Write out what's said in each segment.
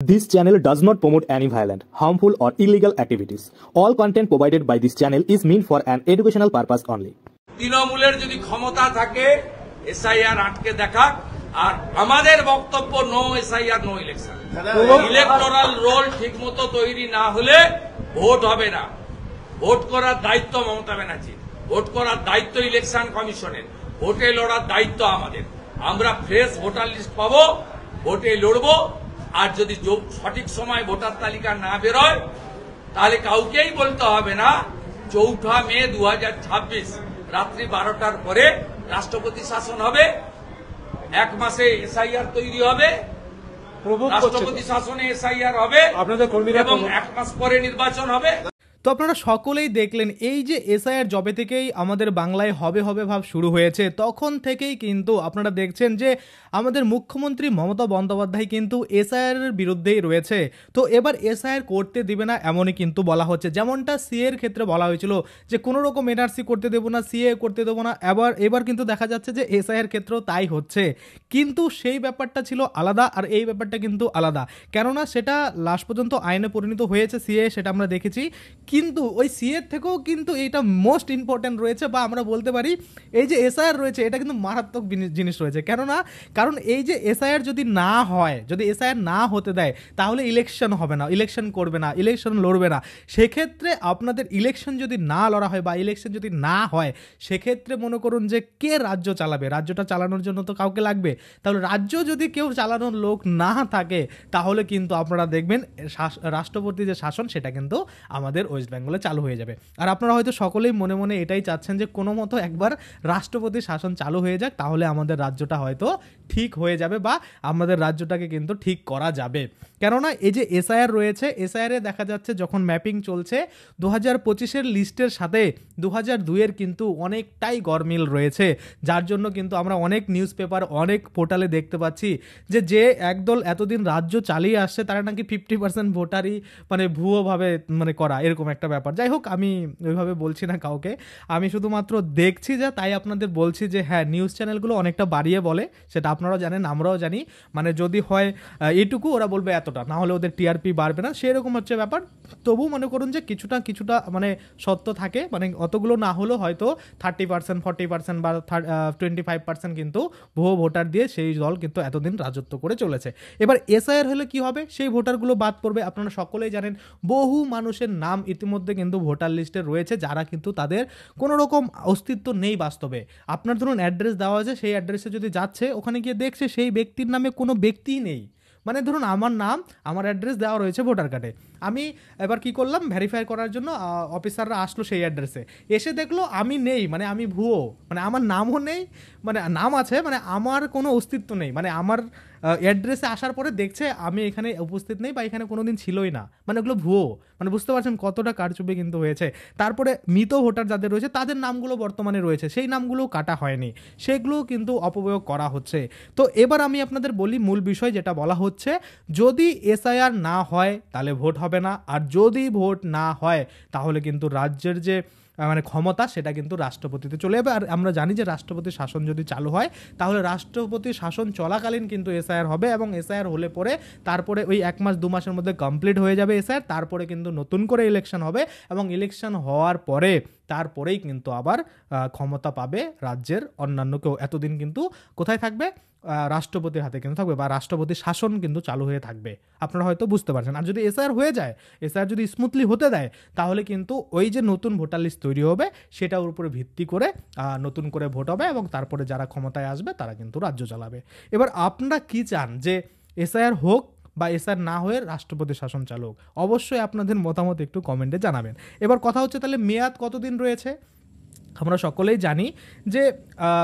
This channel does not promote any violent, harmful, or illegal activities. All content provided by this channel is meant for an educational purpose only. তৃণমূলের যদি ক্ষমতা থাকে SIR আটকে দেখাক, আর আমাদের বক্তব্য no SIR no election. Electoral roll ঠিকমতো তৈরি না হলে ভোট হবে না। ভোট করার দায়িত্ব মমতা ব্যানার্জির, ভোট করার দায়িত্ব ইলেকশন কমিশনের, ভোটে লড়ার দায়িত্ব আমাদের। আমরা ফ্রেশ ভোটার লিস্ট পাবো, ভোটে লড়বো। আর যদি সঠিক সময় ভোটার তালিকা না বেরোয় তাহলে কাউকেই বলতে হবে না ৪ঠা মে ২০২৬ রাত্রি ১২টার পরে রাষ্ট্রপতি শাসন হবে, এক মাসে এসআইআর তৈরি হবে, রাষ্ট্রপতি শাসনে এসআইআর হবে এবং এক মাস পরে নির্বাচন হবে। তো আপনারা সকলেই দেখলেন এই যে এসআইআর জবে থেকেই আমাদের বাংলায় হবে হবে ভাব শুরু হয়েছে, তখন থেকেই কিন্তু আপনারা দেখছেন যে আমাদের মুখ্যমন্ত্রী মমতা বন্দ্যোপাধ্যায় কিন্তু এসআইআর এর বিরুদ্ধেই রয়েছে। তো এবার এসআইআর করতে দিবে না এমনই কিন্তু বলা হচ্ছে, যেমনটা সিএ এর ক্ষেত্রে বলা হয়েছিল যে কোনো রকম এনআরসি করতে দেবো না, সিএ করতে দেবো না। এবার কিন্তু দেখা যাচ্ছে যে এসআইআর ক্ষেত্রেও তাই হচ্ছে, কিন্তু সেই ব্যাপারটা ছিল আলাদা আর এই ব্যাপারটা কিন্তু আলাদা, কেননা সেটা লাস্ট পর্যন্ত আইনে পরিণত হয়েছে সিএ, সেটা আমরা দেখেছি। কিন্তু ওই সিএর থেকেও কিন্তু এইটা মোস্ট ইম্পর্টেন্ট রয়েছে, বা আমরা বলতে পারি এই যে এসআইআর রয়েছে এটা কিন্তু মারাত্মক জিনিস রয়েছে। কারণ এই যে এসআইআর যদি না হয়, যদি এসআইআর না হতে দেয় তাহলে ইলেকশন হবে না, ইলেকশন করবে না, ইলেকশন লড়বে না। সেক্ষেত্রে আপনাদের ইলেকশন যদি না লড়া হয় বা ইলেকশন যদি না হয়, সেক্ষেত্রে মনে করুন যে কে রাজ্য চালাবে? রাজ্যটা চালানোর জন্য তো কাউকে লাগবে। তাহলে রাজ্য যদি কেউ চালানোর লোক না থাকে তাহলে কিন্তু আপনারা দেখবেন রাষ্ট্রপতি যে শাসন সেটা কিন্তু আমাদের ওয়েস্ট বেঙ্গলে চালু হয়ে যাবে। আর আপনারা হয়তো সকলেই মনে মনে এটাই চাচ্ছেন যে কোনো মতো একবার রাষ্ট্রপতি শাসন চালু হয়ে যাক, তাহলে আমাদের রাজ্যটা হয়তো ঠিক হয়ে যাবে বা আমাদের রাজ্যটাকে কিন্তু ঠিক করা যাবে। কেননা এই যে এসআইআর রয়েছে, এসআইআর দেখা যাচ্ছে যখন ম্যাপিং চলছে ২০২৫-এর লিস্টের সাথে ২০০২-এর কিন্তু অনেকটাই গরমিল রয়েছে, যার জন্য কিন্তু আমরা অনেক নিউজ পেপার, অনেক পোর্টালে দেখতে পাচ্ছি যে একদল এতদিন রাজ্য চালিয়ে আসছে তারা নাকি 50% ভোটারই মানে ভুয়োভাবে মানে করা, এরকম একটা ব্যাপার। যাই হোক, আমি ওইভাবে বলছি না কাউকে, আমি শুধুমাত্র দেখছি যা, তাই আপনাদের বলছি যে হ্যাঁ, নিউজ চ্যানেলগুলো অনেকটা বাড়িয়ে বলে, সেটা আপনারাও জানেন, আমরাও জানি। মানে যদি হয় এইটুকু, ওরা বলবে এতটা, না হলে ওদের টিআরপি বাড়বে না, সেরকম হচ্ছে ব্যাপার। তবু মনে করুন যে কিছুটা মানে সত্য থাকে, মানে অতগুলো না হলেও হয়তো 30%, 40% বা 25% কিন্তু ভুয়ো ভোটার দিয়ে সেই দল কিন্তু এতদিন রাজত্ব করে চলেছে। এবার এসআইআর হলে কি হবে? সেই ভোটারগুলো বাদ পড়বে। আপনারা সকলেই জানেন বহু মানুষের নাম ইতিমধ্যে কিন্তু ভোটার লিস্টে রয়েছে, যারা কিন্তু তাদের কোনো রকম অস্তিত্ব নেই বাস্তবে। আপনার ধরুন অ্যাড্রেস দেওয়া আছে, সেই অ্যাড্রেসে যদি যাচ্ছে, ওখানে গিয়ে দেখছে সেই ব্যক্তির নামে কোনো ব্যক্তিই নেই। মানে ধরুন আমার নাম, আমার অ্যাড্রেস দেওয়া রয়েছে ভোটার কার্ডে, আমি এবার কি করলাম, ভেরিফাই করার জন্য অফিসাররা আসলো সেই অ্যাড্রেসে, এসে দেখলো আমি নেই, মানে আমি ভুয়ো, মানে আমার নামও নেই, মানে নাম আছে মানে আমার কোনো অস্তিত্ব নেই। মানে আমার অ্যাড্রেসে আসার পরে দেখছে আমি এখানে উপস্থিত নেই বা এখানে কোনো দিন ছিলই না, মানে ওগুলো ভুয়ো। মানে বুঝতে পারছেন কতটা কারচুপি কিন্তু হয়েছে। তারপরে মৃত ভোটার যাদের রয়েছে তাদের নামগুলো বর্তমানে রয়েছে, সেই নামগুলোও কাটা হয়নি, সেগুলোও কিন্তু অপপ্রয়োগ করা হচ্ছে। তো এবার আমি আপনাদের বলি মূল বিষয় যেটা বলা হচ্ছে, যদি এসআইআর না হয় তাহলে ভোট হবে না, আর যদি ভোট না হয় তাহলে কিন্তু রাজ্যের যে মানে ক্ষমতা সেটা কিন্তু রাষ্ট্রপতিতে চলে যাবে। আর আমরা জানি যে রাষ্ট্রপতি শাসন যদি চালু হয় তাহলে রাষ্ট্রপতি শাসন চলাকালীন কিন্তু এসআইআর হবে, এবং এসআইআর হলে পরে তারপরে ওই 1 মাস 2 মাসের মধ্যে কমপ্লিট হয়ে যাবে এসআইআর, তারপরে কিন্তু নতুন করে ইলেকশন হবে, এবং ইলেকশন হওয়ার পরে তারপরেই কিন্তু আবার ক্ষমতা পাবে রাজ্যের অন্যান্য কেউ। এতদিন কিন্তু কোথায় থাকবে? রাষ্ট্রপতির হাতে কিন্তু থাকবে, বা রাষ্ট্রপতির শাসন কিন্তু চালু হয়ে থাকবে। আপনারা হয়তো বুঝতে পারছেন। আর যদি এসআইআর হয়ে যায়, এসআইআর যদি স্মুথলি হতে দেয়, তাহলে কিন্তু ওই যে নতুন ভোটার লিস্ট তৈরি হবে সেটার উপরে ভিত্তি করে নতুন করে ভোট হবে, এবং তারপরে যারা ক্ষমতায় আসবে তারা কিন্তু রাজ্য চালাবে। এবার আপনারা কি চান, যে এসআইআর হোক বা এসআইআর না হয়ে রাষ্ট্রপতি শাসন চালু হোক? অবশ্যই আপনাদের মতামত একটু কমেন্টে জানাবেন। এবার কথা হচ্ছে তাহলে মেয়াদ কতদিন রয়েছে? আমরা সকলেই জানি যে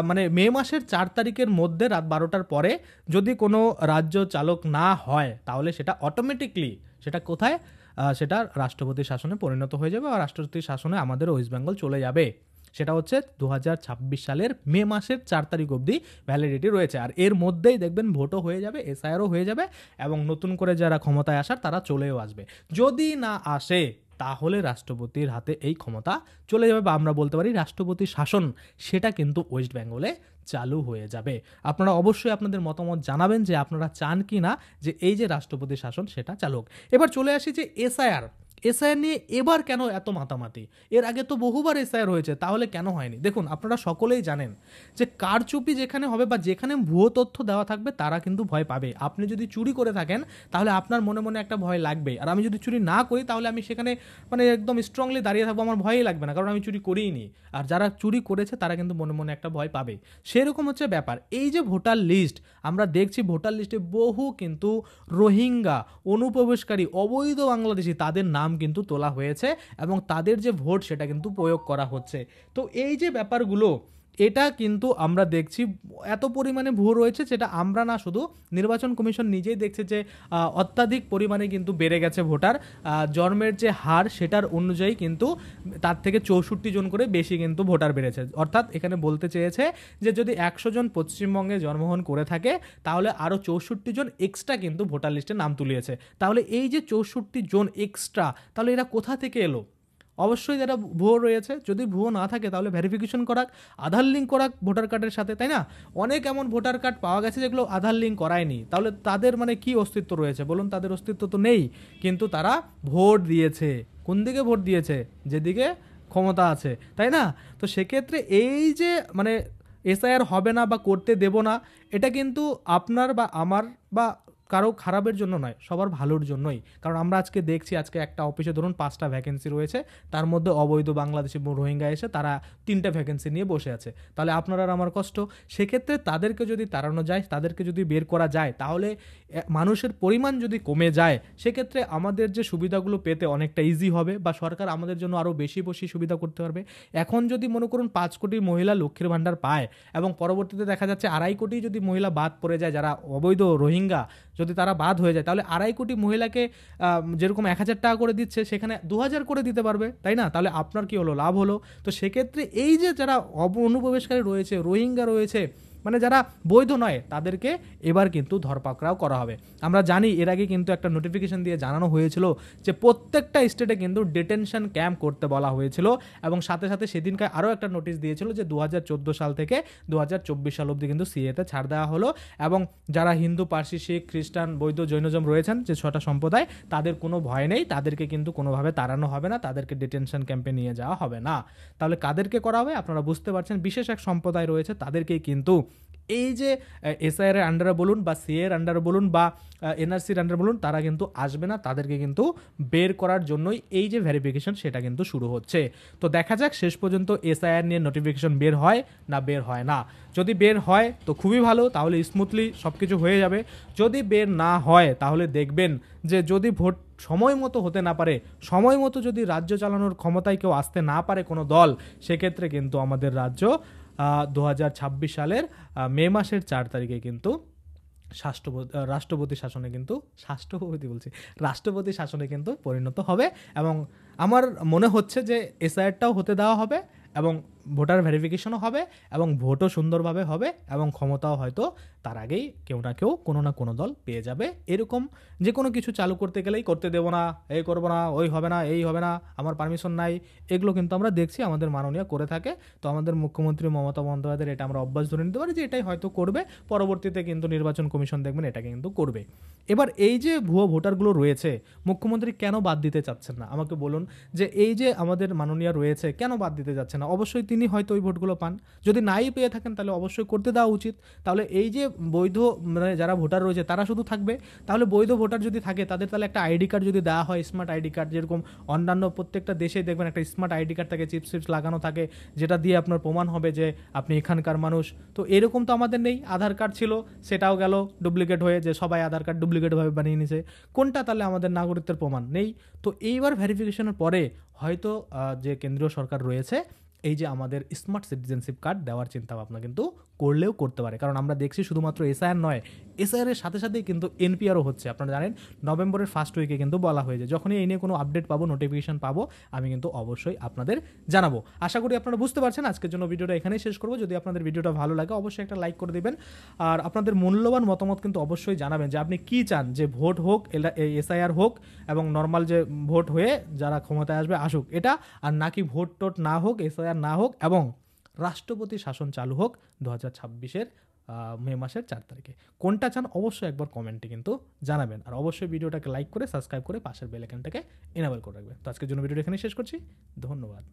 মানে মে মাসের 4 তারিখের মধ্যে রাত 12টার পরে যদি কোনো রাজ্য চালক না হয় তাহলে সেটা অটোমেটিকলি সেটা কোথায়, সেটা রাষ্ট্রপতি শাসনে পরিণত হয়ে যাবে, আর রাষ্ট্রপতি শাসনে আমাদের ওয়েস্ট বেঙ্গল চলে যাবে। সেটা হচ্ছে 2026 সালের মে মাসের 4 তারিখ অবধি ভ্যালিডিটি রয়েছে। আর এর মধ্যেই দেখবেন ভোটও হয়ে যাবে, এসআইআরও হয়ে যাবে, এবং নতুন করে যারা ক্ষমতায় আসার তারা চলেও আসবে। যদি না আসে তাহলে রাষ্ট্রপতির হাতে এই ক্ষমতা চলে যাবে, বা আমরা বলতে পারি রাষ্ট্রপতি শাসন সেটা কিন্তু ওয়েস্ট বেঙ্গলে চালু হয়ে যাবে। আপনারা অবশ্যই আপনাদের মতামত জানাবেন যে আপনারা চান কি না যে এই যে রাষ্ট্রপতি শাসন সেটা চালু হোক। এবার চলে আসি যে এসআইআর নিয়ে এবার কেন এত মাতামাতি? এর আগে তো বহুবার এসআইআর হয়েছে, তাহলে কেন হয়নি? দেখুন, আপনারা সকলেই জানেন যে কারচুপি যেখানে হবে বা যেখানে ভুয়ো তথ্য দেওয়া থাকবে তারা কিন্তু ভয় পাবে। আপনি যদি চুরি করে থাকেন তাহলে আপনার মনে মনে একটা ভয় লাগবে, আর আমি যদি চুরি না করি তাহলে আমি সেখানে মানে একদম স্ট্রংলি দাঁড়িয়ে থাকবো, আমার ভয়ই লাগবে না, কারণ আমি চুরি করিনি। আর যারা চুরি করেছে তারা কিন্তু মনে মনে একটা ভয় পাবে। সেরকম হচ্ছে ব্যাপার। এই যে ভোটার লিস্ট, আমরা দেখছি ভোটার লিস্টে বহু কিন্তু রোহিঙ্গা, অনুপ্রবেশকারী, অবৈধ বাংলাদেশি তাদের নাম কিন্তু তোলা হয়েছে এবং তাদের যে ভোট সেটা কিন্তু প্রয়োগ করা হচ্ছে। তো এই যে ব্যাপারগুলো, এটা কিন্তু আমরা দেখছি এত পরিমাণে ভুয়ো রয়েছে, যেটা আমরা না, শুধু নির্বাচন কমিশন নিজেই দেখছে যে অত্যাধিক পরিমাণে কিন্তু বেড়ে গেছে ভোটার। জন্মের যে হার সেটার অনুযায়ী কিন্তু তার থেকে 64 জন করে বেশি কিন্তু ভোটার বেড়েছে। অর্থাৎ এখানে বলতে চেয়েছে যে যদি 100 জন পশ্চিমবঙ্গে জন্মগ্রহণ করে থাকে তাহলে আরও 64 জন এক্সট্রা কিন্তু ভোটার লিস্টে নাম তুলিয়েছে। তাহলে এই যে 64 জন এক্সট্রা, তাহলে এরা কোথা থেকে এলো? অবশ্যই যারা ভুয়ো রয়েছে, যদি ভুয়ো না থাকে তাহলে ভেরিফিকেশন করাক, আধার লিঙ্ক করাক ভোটার কার্ডের সাথে, তাই না? অনেক এমন ভোটার কার্ড পাওয়া গেছে যেগুলো আধার লিঙ্ক করায়নি, তাহলে তাদের মানে কি অস্তিত্ব রয়েছে বলুন? তাদের অস্তিত্ব তো নেই, কিন্তু তারা ভোট দিয়েছে। কোন দিকে ভোট দিয়েছে? যেদিকে ক্ষমতা আছে, তাই না? তো সেক্ষেত্রে এই যে মানে এসআইআর হবে না বা করতে দেব না, এটা কিন্তু আপনার বা আমার বা কারো খারাপের জন্য নয়, সবার ভালোর জন্যই। কারণ আমরা আজকে দেখছি, আজকে একটা অফিসে ধরুন 5টা ভ্যাকেন্সি রয়েছে, তার মধ্যে অবৈধ বাংলাদেশি রোহিঙ্গা এসে তারা 3টা ভ্যাকেন্সি নিয়ে বসে আছে। তাহলে আপনার আর আমার কষ্ট। সেক্ষেত্রে তাদেরকে যদি তাড়ানো যায়, তাদেরকে যদি বের করা যায়, তাহলে মানুষের পরিমাণ যদি কমে যায়, সেক্ষেত্রে আমাদের যে সুবিধাগুলো পেতে অনেকটা ইজি হবে, বা সরকার আমাদের জন্য আরও বেশি বেশি সুবিধা করতে পারবে। এখন যদি মনে করুন 5 কোটি মহিলা লক্ষ্মীর ভাণ্ডার পায় এবং পরবর্তীতে দেখা যাচ্ছে 2.5 কোটি যদি মহিলা বাদ পড়ে যায়, যারা অবৈধ রোহিঙ্গা যদি তারা বাদ হয়ে যায়, তাহলে 2.5 কোটি মহিলাকে যেরকম 1000 টাকা করে দিচ্ছে সেখানে 2000 করে দিতে পারবে, তাই না? তাহলে আপনার কি হলো? লাভ হলো। তো সেক্ষেত্রে এই যে যারা অনুপ্রবেশকারী রয়েছে, রোহিঙ্গা রয়েছে, মানে যারা বৈধ নয়, তাদেরকে এবার কিন্তু ধরপাকড়াও করা হবে। আমরা জানি এর আগে কিন্তু একটা নোটিফিকেশন দিয়ে জানানো হয়েছিল যে প্রত্যেকটা স্টেটে কিন্তু ডিটেনশন ক্যাম্প করতে বলা হয়েছিল, এবং সাথে সাথে সেদিনকার আরও একটা নোটিশ দিয়েছিল যে 2014 সাল থেকে 2024 সাল অবধি কিন্তু সিএতে ছাড় দেওয়া হলো, এবং যারা হিন্দু, পার্সি, শিখ, খ্রিস্টান, বৌদ্ধ, জৈনজম রয়েছেন, যে 6টা সম্প্রদায়, তাদের কোনো ভয় নেই, তাদেরকে কিন্তু কোনোভাবে তাড়ানো হবে না, তাদেরকে ডিটেনশন ক্যাম্পে নিয়ে যাওয়া হবে না। তাহলে কাদেরকে করা হবে? আপনারা বুঝতে পারছেন, বিশেষ এক সম্প্রদায় রয়েছে, তাদেরকেই কিন্তু এই যে এসআইআর এর আন্ডারে বলুন বা সিএর আন্ডারে বলুন বা এনআরসির আন্ডারে বলুন, তারা কিন্তু আসবে না, তাদেরকে কিন্তু বের করার জন্যই এই যে ভেরিফিকেশন সেটা কিন্তু শুরু হচ্ছে। তো দেখা যাক শেষ পর্যন্ত এসআইআর নিয়ে নোটিফিকেশন বের হয় না বের হয় না। যদি বের হয় তো খুবই ভালো, তাহলে স্মুথলি সব কিছু হয়ে যাবে। যদি বের না হয় তাহলে দেখবেন যে যদি ভোট সময় মতো হতে না পারে, সময় মতো যদি রাজ্য চালানোর ক্ষমতায় কেউ আসতে না পারে কোনো দল, সেক্ষেত্রে কিন্তু আমাদের রাজ্য 2026 সালের মে মাসের 4 তারিখে কিন্তু রাষ্ট্রপতি শাসনে কিন্তু পরিণত হবে। এবং আমার মনে হচ্ছে যে এসআইআরটাও হতে দেওয়া হবে, এবং ভোটার ভেরিফিকেশনও হবে, এবং ভোটও সুন্দরভাবে হবে, এবং ক্ষমতাও হয়তো তার আগেই কেউ না কেউ, কোনো না কোনো দল পেয়ে যাবে। এরকম যে কোনো কিছু চালু করতে গেলেই করতে দেবো না, এই করবো না, ওই হবে না, এই হবে না, আমার পারমিশন নাই, এগুলো কিন্তু আমরা দেখছি আমাদের মাননীয় করে থাকে। তো আমাদের মুখ্যমন্ত্রী মমতা বন্দ্যোপাধ্যায়ের এটা আমরা অভ্যাস ধরে নিতে পারি যে এটাই হয়তো করবে, পরবর্তীতে কিন্তু নির্বাচন কমিশন দেখবেন এটাকে কিন্তু করবে। এবার এই যে ভুয়ো ভোটারগুলো রয়েছে, মুখ্যমন্ত্রী কেন বাদ দিতে চাচ্ছেন না আমাকে বলুন, যে এই যে আমাদের মাননীয় রয়েছে কেন বাদ দিতে যাচ্ছে না? অবশ্যই তিনি হয়তো ওই ভোটগুলো পান, যদি নাই পেয়ে থাকেন তাহলে অবশ্যই করতে দেওয়া উচিত। তাহলে এই যে বৈধ মানে যারা ভোটার রয়েছে তারা শুধু থাকবে, তাহলে বৈধ ভোটার যদি থাকে তাদের তাহলে একটা আইডি কার্ড যদি দেওয়া হয়, স্মার্ট আইডি কার্ড, যেরকম অন্যান্য প্রত্যেকটা দেশে দেখবেন একটা স্মার্ট আইডি কার্ড থাকে, চিপস লাগানো থাকে, যেটা দিয়ে আপনার প্রমাণ হবে যে আপনি এখানকার মানুষ। তো এরকম তো আমাদের নেই। আধার কার্ড ছিল, সেটাও গেল ডুপ্লিকেট হয়ে, যে সবাই আধার কার্ড ডুপ্লিকেটভাবে বানিয়ে নিছে, কোনটা তাহলে আমাদের নাগরিকত্বের প্রমাণ নেই। তো এইবার ভেরিফিকেশনের পরে হয়তো যে কেন্দ্রীয় সরকার রয়েছে এই যে আমাদের স্মার্ট সিটিজেনশিপ কার্ড দেওয়ার চিন্তা ভাবনা কিন্তু করলেও করতে পারে। কারণ আমরা দেখছি শুধুমাত্র এসআইআর নয়, এসআইআর এর সাথে সাথেই কিন্তু এনপিআরও হচ্ছে। আপনারা জানেন নভেম্বরের ফার্স্ট উইকে কিন্তু বলা হয়েছে, যখনই এই নিয়ে কোনো আপডেট পাবো, নোটিফিকেশন পাবো, আমি কিন্তু অবশ্যই আপনাদের জানাবো। আশা করি আপনারা বুঝতে পারছেন। আজকের জন্য ভিডিওটা এখানেই শেষ করবো। যদি আপনাদের ভিডিওটা ভালো লাগে অবশ্যই একটা লাইক করে দিবেন, আর আপনাদের মূল্যবান মতামত কিন্তু অবশ্যই জানাবেন যে আপনি কি চান, যে ভোট হোক, এসআইআর হোক, এবং নর্মাল যে ভোট হয়ে যারা ক্ষমতায় আসবে আসুক এটা, আর নাকি ভোট টোট না হোক, এসআইআর না হোক, এবং রাষ্ট্রপতি শাসন চালু হোক 2026-এর মে মাসের 4 তারিখে। কোনটা চান অবশ্যই একবার কমেন্টে কিন্তু জানাবেন, আর অবশ্যই ভিডিওটাকে লাইক করে সাবস্ক্রাইব করে পাশের বেল আইকনটাকে এনাবেল করে রাখবেন। তো আজকের জন্য ভিডিওটা এখানে শেষ করছি, ধন্যবাদ।